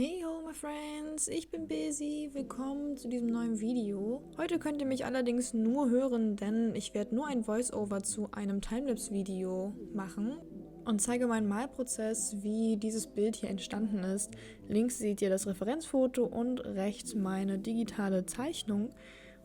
Hey ho my friends, ich bin Busy, willkommen zu diesem neuen Video. Heute könnt ihr mich allerdings nur hören, denn ich werde nur ein Voice-Over zu einem Timelapse-Video machen und zeige meinen Malprozess, wie dieses Bild hier entstanden ist. Links seht ihr das Referenzfoto und rechts meine digitale Zeichnung.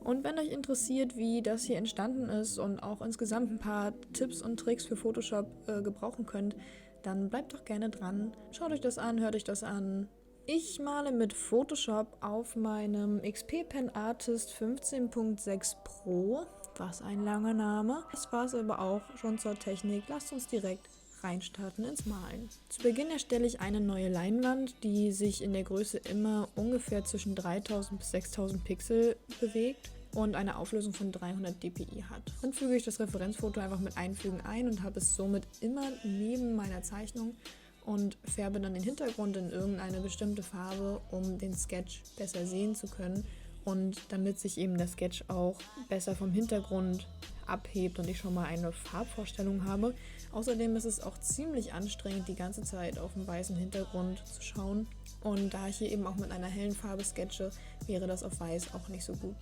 Und wenn euch interessiert, wie das hier entstanden ist und auch insgesamt ein paar Tipps und Tricks für Photoshop gebrauchen könnt, dann bleibt doch gerne dran. Schaut euch das an, hört euch das an. Ich male mit Photoshop auf meinem XP Pen Artist 15.6 Pro, was ein langer Name. Das war es aber auch schon zur Technik. Lasst uns direkt reinstarten ins Malen. Zu Beginn erstelle ich eine neue Leinwand, die sich in der Größe immer ungefähr zwischen 3000 bis 6000 Pixel bewegt und eine Auflösung von 300 dpi hat. Dann füge ich das Referenzfoto einfach mit Einfügen ein und habe es somit immer neben meiner Zeichnung und färbe dann den Hintergrund in irgendeine bestimmte Farbe, um den Sketch besser sehen zu können und damit sich eben der Sketch auch besser vom Hintergrund abhebt und ich schon mal eine Farbvorstellung habe. Außerdem ist es auch ziemlich anstrengend, die ganze Zeit auf dem weißen Hintergrund zu schauen, und da ich hier eben auch mit einer hellen Farbe sketche, wäre das auf weiß auch nicht so gut.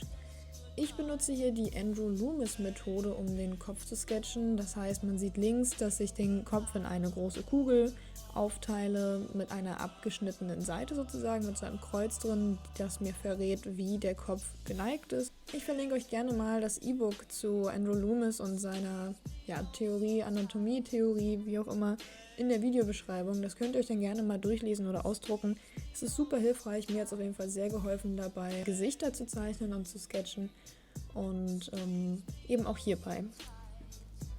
Ich benutze hier die Andrew Loomis Methode, um den Kopf zu sketchen. Das heißt, man sieht links, dass ich den Kopf in eine große Kugel aufteile mit einer abgeschnittenen Seite sozusagen, mit so einem Kreuz drin, das mir verrät, wie der Kopf geneigt ist. Ich verlinke euch gerne mal das E-Book zu Andrew Loomis und seiner Theorie, Anatomie-Theorie, wie auch immer, in der Videobeschreibung. Das könnt ihr euch dann gerne mal durchlesen oder ausdrucken. Es ist super hilfreich, mir hat es auf jeden Fall sehr geholfen dabei, Gesichter zu zeichnen und zu sketchen und eben auch hierbei.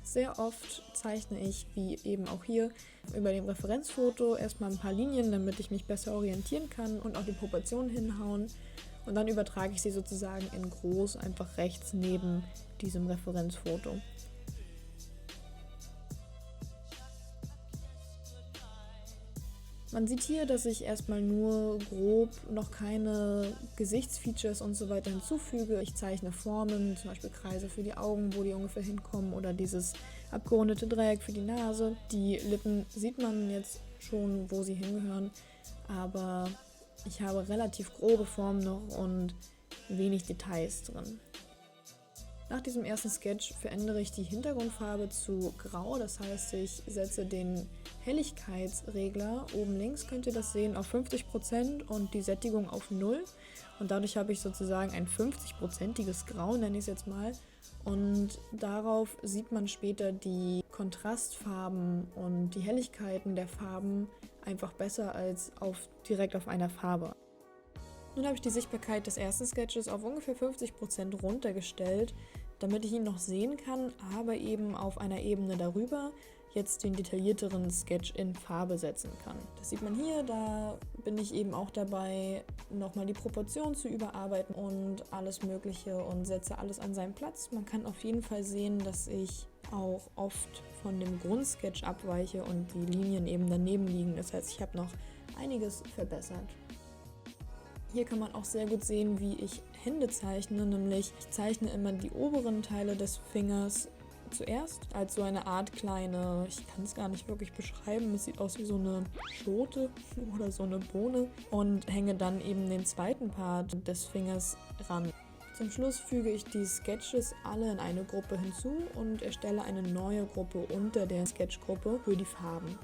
Sehr oft zeichne ich, wie eben auch hier, über dem Referenzfoto erstmal ein paar Linien, damit ich mich besser orientieren kann und auch die Proportionen hinhauen. Und dann übertrage ich sie sozusagen in groß, einfach rechts neben diesem Referenzfoto. Man sieht hier, dass ich erstmal nur grob noch keine Gesichtsfeatures und so weiter hinzufüge. Ich zeichne Formen, zum Beispiel Kreise für die Augen, wo die ungefähr hinkommen, oder dieses abgerundete Dreieck für die Nase. Die Lippen sieht man jetzt schon, wo sie hingehören, aber ich habe relativ grobe Formen noch und wenig Details drin. Nach diesem ersten Sketch verändere ich die Hintergrundfarbe zu grau, das heißt, ich setze den Helligkeitsregler, oben links könnt ihr das sehen, auf 50% und die Sättigung auf 0. Und dadurch habe ich sozusagen ein 50%iges Grau, nenne ich es jetzt mal. Und darauf sieht man später die Kontrastfarben und die Helligkeiten der Farben einfach besser als direkt auf einer Farbe. Nun habe ich die Sichtbarkeit des ersten Sketches auf ungefähr 50% runtergestellt, damit ich ihn noch sehen kann, aber eben auf einer Ebene darüber jetzt den detaillierteren Sketch in Farbe setzen kann. Das sieht man hier, da bin ich eben auch dabei, nochmal die Proportionen zu überarbeiten und alles Mögliche und setze alles an seinen Platz. Man kann auf jeden Fall sehen, dass ich auch oft von dem Grundsketch abweiche und die Linien eben daneben liegen. Das heißt, ich habe noch einiges verbessert. Hier kann man auch sehr gut sehen, wie ich Hände zeichne, nämlich ich zeichne immer die oberen Teile des Fingers zuerst als so eine Art kleine, ich kann es gar nicht wirklich beschreiben, es sieht aus wie so eine Schote oder so eine Bohne, und hänge dann eben den zweiten Part des Fingers ran. Zum Schluss füge ich die Sketches alle in eine Gruppe hinzu und erstelle eine neue Gruppe unter der Sketchgruppe für die Farben.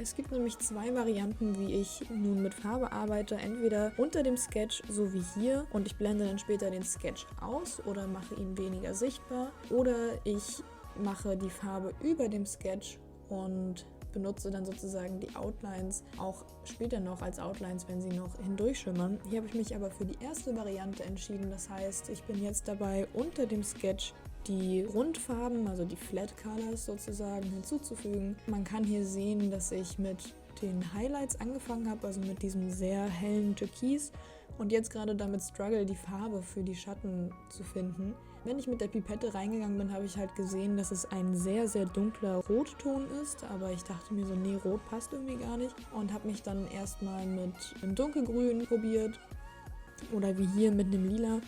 Es gibt nämlich zwei Varianten, wie ich nun mit Farbe arbeite. Entweder unter dem Sketch, so wie hier, und ich blende dann später den Sketch aus oder mache ihn weniger sichtbar. Oder ich mache die Farbe über dem Sketch und benutze dann sozusagen die Outlines auch später noch als Outlines, wenn sie noch hindurchschimmern. Hier habe ich mich aber für die erste Variante entschieden. Das heißt, ich bin jetzt dabei, unter dem Sketch die Grundfarben, also die Flat Colors sozusagen, hinzuzufügen. Man kann hier sehen, dass ich mit den Highlights angefangen habe, also mit diesem sehr hellen Türkis, und jetzt gerade damit struggle, die Farbe für die Schatten zu finden. Wenn ich mit der Pipette reingegangen bin, habe ich halt gesehen, dass es ein sehr, sehr dunkler Rotton ist, aber ich dachte mir so, nee, Rot passt irgendwie gar nicht, und habe mich dann erstmal mit einem Dunkelgrün probiert oder wie hier mit einem Lila.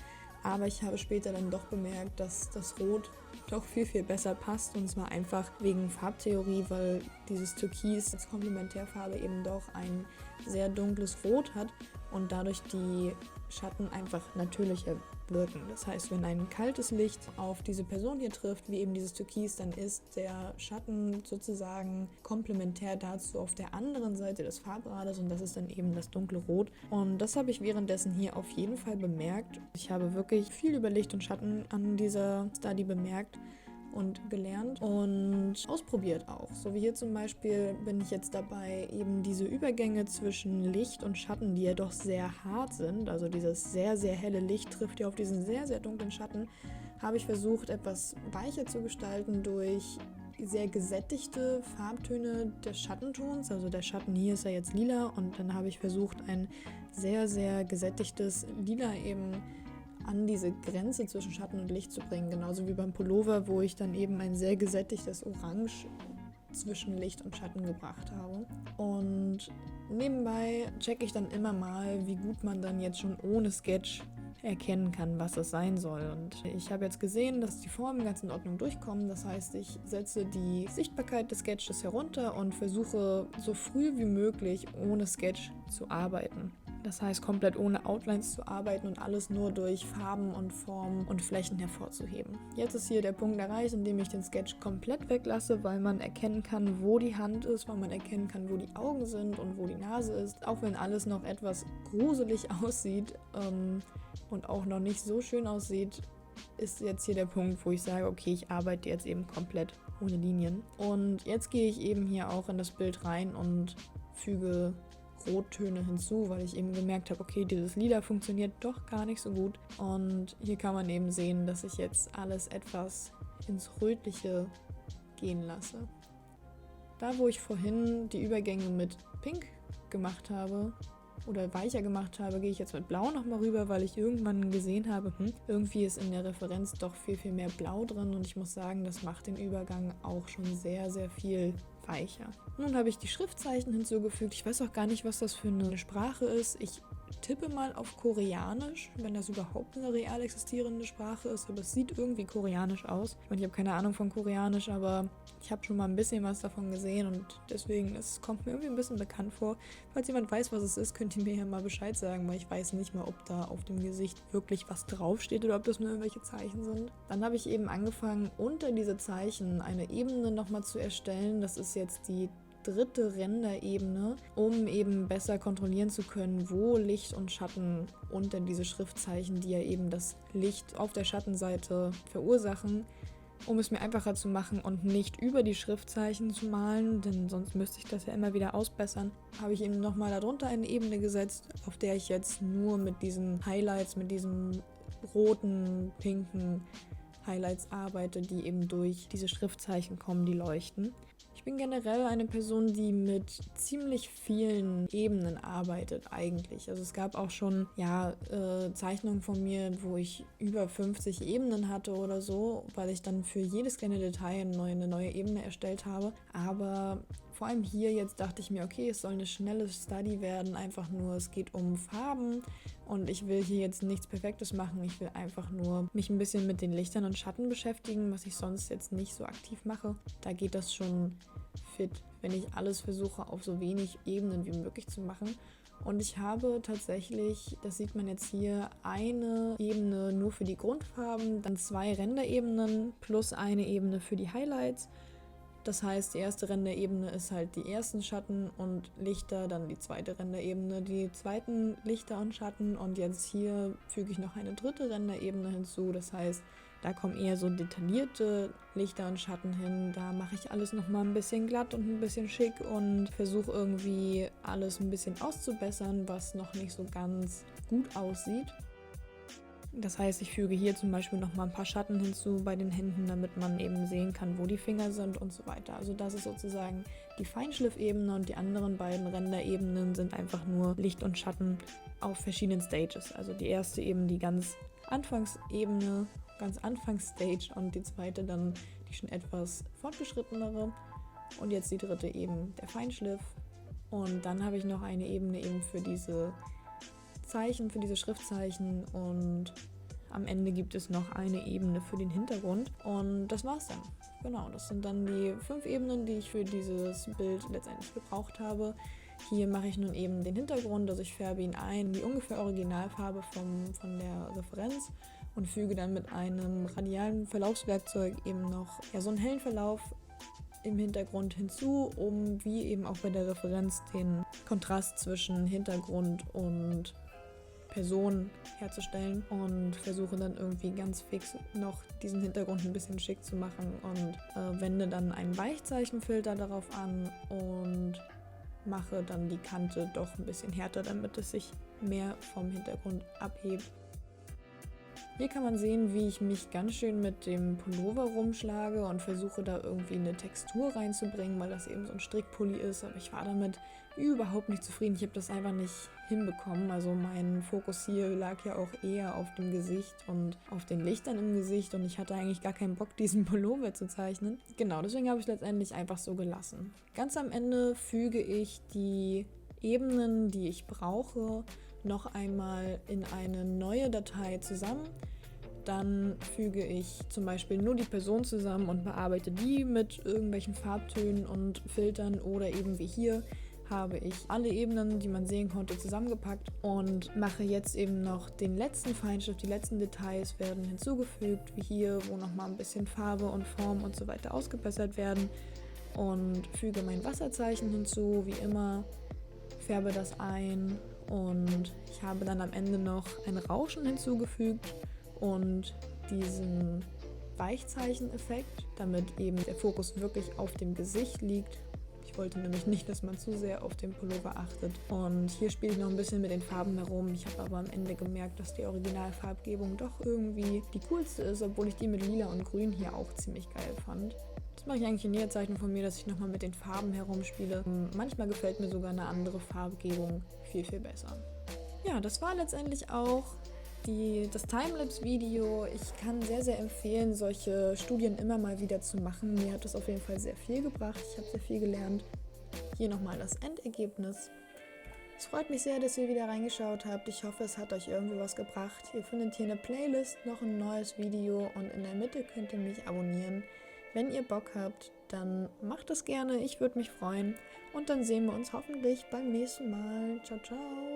Aber ich habe später dann doch bemerkt, dass das Rot doch viel, viel besser passt, und zwar einfach wegen Farbtheorie, weil dieses Türkis als Komplementärfarbe eben doch ein sehr dunkles Rot hat und dadurch die Schatten einfach natürlicher wirken. Das heißt, wenn ein kaltes Licht auf diese Person hier trifft, wie eben dieses Türkis, dann ist der Schatten sozusagen komplementär dazu auf der anderen Seite des Farbrades und das ist dann eben das dunkle Rot. Und das habe ich währenddessen hier auf jeden Fall bemerkt. Ich habe wirklich viel über Licht und Schatten an dieser Study bemerkt und gelernt und ausprobiert auch. So wie hier zum Beispiel bin ich jetzt dabei, eben diese Übergänge zwischen Licht und Schatten, die ja doch sehr hart sind, also dieses sehr, sehr helle Licht trifft ja auf diesen sehr, sehr dunklen Schatten, habe ich versucht, etwas weicher zu gestalten durch sehr gesättigte Farbtöne des Schattentons. Also der Schatten hier ist ja jetzt lila und dann habe ich versucht, ein sehr, sehr gesättigtes Lila eben an diese Grenze zwischen Schatten und Licht zu bringen. Genauso wie beim Pullover, wo ich dann eben ein sehr gesättigtes Orange zwischen Licht und Schatten gebracht habe. Und nebenbei checke ich dann immer mal, wie gut man dann jetzt schon ohne Sketch erkennen kann, was es sein soll. Und ich habe jetzt gesehen, dass die Formen ganz in Ordnung durchkommen. Das heißt, ich setze die Sichtbarkeit des Sketches herunter und versuche so früh wie möglich ohne Sketch zu arbeiten. Das heißt, komplett ohne Outlines zu arbeiten und alles nur durch Farben und Formen und Flächen hervorzuheben. Jetzt ist hier der Punkt erreicht, in dem ich den Sketch komplett weglasse, weil man erkennen kann, wo die Hand ist, weil man erkennen kann, wo die Augen sind und wo die Nase ist. Auch wenn alles noch etwas gruselig aussieht und auch noch nicht so schön aussieht, ist jetzt hier der Punkt, wo ich sage, okay, ich arbeite jetzt eben komplett ohne Linien. Und jetzt gehe ich eben hier auch in das Bild rein und füge Rottöne hinzu, weil ich eben gemerkt habe, okay, dieses Lila funktioniert doch gar nicht so gut. Und hier kann man eben sehen, dass ich jetzt alles etwas ins Rötliche gehen lasse. Da, wo ich vorhin die Übergänge mit Pink gemacht habe oder weicher gemacht habe, gehe ich jetzt mit Blau nochmal rüber, weil ich irgendwann gesehen habe, irgendwie ist in der Referenz doch viel, viel mehr Blau drin und ich muss sagen, das macht den Übergang auch schon sehr, sehr viel weicher. Nun habe ich die Schriftzeichen hinzugefügt. Ich weiß auch gar nicht, was das für eine Sprache ist. Ich tippe mal auf Koreanisch, wenn das überhaupt eine real existierende Sprache ist, aber es sieht irgendwie koreanisch aus. Ich meine, ich habe keine Ahnung von Koreanisch, aber ich habe schon mal ein bisschen was davon gesehen und deswegen, es kommt mir irgendwie ein bisschen bekannt vor. Falls jemand weiß, was es ist, könnt ihr mir ja mal Bescheid sagen, weil ich weiß nicht mal, ob da auf dem Gesicht wirklich was draufsteht oder ob das nur irgendwelche Zeichen sind. Dann habe ich eben angefangen, unter diese Zeichen eine Ebene nochmal zu erstellen. Das ist jetzt die dritte Renderebene, um eben besser kontrollieren zu können, wo Licht und Schatten unter diese Schriftzeichen, die ja eben das Licht auf der Schattenseite verursachen, um es mir einfacher zu machen und nicht über die Schriftzeichen zu malen, denn sonst müsste ich das ja immer wieder ausbessern, habe ich eben nochmal darunter eine Ebene gesetzt, auf der ich jetzt nur mit diesen Highlights, mit diesem roten, pinken Highlights arbeite, die eben durch diese Schriftzeichen kommen, die leuchten. Ich bin generell eine Person, die mit ziemlich vielen Ebenen arbeitet eigentlich. Also es gab auch schon Zeichnungen von mir, wo ich über 50 Ebenen hatte oder so, weil ich dann für jedes kleine Detail eine neue Ebene erstellt habe. Aber vor allem hier jetzt dachte ich mir, okay, es soll eine schnelle Study werden, einfach nur, es geht um Farben und ich will hier jetzt nichts Perfektes machen. Ich will einfach nur mich ein bisschen mit den Lichtern und Schatten beschäftigen, was ich sonst jetzt nicht so aktiv mache. Da geht das schon fit, wenn ich alles versuche, auf so wenig Ebenen wie möglich zu machen. Und ich habe tatsächlich, das sieht man jetzt hier, eine Ebene nur für die Grundfarben, dann 2 Renderebenen plus eine Ebene für die Highlights. Das heißt, die erste Renderebene ist halt die ersten Schatten und Lichter, dann die zweite Renderebene, die zweiten Lichter und Schatten und jetzt hier füge ich noch eine dritte Renderebene hinzu. Das heißt, da kommen eher so detaillierte Lichter und Schatten hin. Da mache ich alles nochmal ein bisschen glatt und ein bisschen schick und versuche irgendwie alles ein bisschen auszubessern, was noch nicht so ganz gut aussieht. Das heißt, ich füge hier zum Beispiel nochmal ein paar Schatten hinzu bei den Händen, damit man eben sehen kann, wo die Finger sind und so weiter. Also das ist sozusagen die Feinschliffebene und die anderen beiden Renderebenen sind einfach nur Licht und Schatten auf verschiedenen Stages. Also die erste eben die ganz Anfangsebene, ganz Anfangsstage und die zweite dann die schon etwas fortgeschrittenere und jetzt die dritte eben der Feinschliff. Und dann habe ich noch eine Ebene eben für diese Zeichen, für diese Schriftzeichen und am Ende gibt es noch eine Ebene für den Hintergrund und das war's dann. genau, das sind dann die 5 Ebenen, die ich für dieses Bild letztendlich gebraucht habe. Hier mache ich nun eben den Hintergrund, also ich färbe ihn ein, die ungefähr Originalfarbe von der Referenz und füge dann mit einem radialen Verlaufswerkzeug eben noch so einen hellen Verlauf im Hintergrund hinzu, um wie eben auch bei der Referenz den Kontrast zwischen Hintergrund und Person herzustellen und versuche dann irgendwie ganz fix noch diesen Hintergrund ein bisschen schick zu machen und wende dann einen Weichzeichenfilter darauf an und mache dann die Kante doch ein bisschen härter, damit es sich mehr vom Hintergrund abhebt. Hier kann man sehen, wie ich mich ganz schön mit dem Pullover rumschlage und versuche da irgendwie eine Textur reinzubringen, weil das eben so ein Strickpulli ist, aber ich war damit überhaupt nicht zufrieden. Ich habe das einfach nicht hinbekommen. Also mein Fokus hier lag ja auch eher auf dem Gesicht und auf den Lichtern im Gesicht und ich hatte eigentlich gar keinen Bock, diesen Pullover zu zeichnen. Genau, deswegen habe ich es letztendlich einfach so gelassen. Ganz am Ende füge ich die Ebenen, die ich brauche, noch einmal in eine neue Datei zusammen. Dann füge ich zum Beispiel nur die Person zusammen und bearbeite die mit irgendwelchen Farbtönen und Filtern oder eben wie hier habe ich alle Ebenen, die man sehen konnte, zusammengepackt und mache jetzt eben noch den letzten Feinschliff, die letzten Details werden hinzugefügt, wie hier, wo nochmal ein bisschen Farbe und Form und so weiter ausgebessert werden und füge mein Wasserzeichen hinzu, wie immer, färbe das ein und ich habe dann am Ende noch ein Rauschen hinzugefügt und diesen Weichzeicheneffekt, damit eben der Fokus wirklich auf dem Gesicht liegt. Ich wollte nämlich nicht, dass man zu sehr auf den Pullover achtet. Und hier spiele ich noch ein bisschen mit den Farben herum. Ich habe aber am Ende gemerkt, dass die Originalfarbgebung doch irgendwie die coolste ist, obwohl ich die mit Lila und Grün hier auch ziemlich geil fand. Das mache ich eigentlich in jeder Zeichnung von mir, dass ich nochmal mit den Farben herumspiele. Manchmal gefällt mir sogar eine andere Farbgebung viel, viel besser. Ja, das war letztendlich auch das Timelapse-Video. Ich kann sehr, sehr empfehlen, solche Studien immer mal wieder zu machen. Mir hat das auf jeden Fall sehr viel gebracht. Ich habe sehr viel gelernt. Hier nochmal das Endergebnis. Es freut mich sehr, dass ihr wieder reingeschaut habt. Ich hoffe, es hat euch irgendwie was gebracht. Ihr findet hier eine Playlist, noch ein neues Video und in der Mitte könnt ihr mich abonnieren. Wenn ihr Bock habt, dann macht das gerne. Ich würde mich freuen. Und dann sehen wir uns hoffentlich beim nächsten Mal. Ciao, ciao.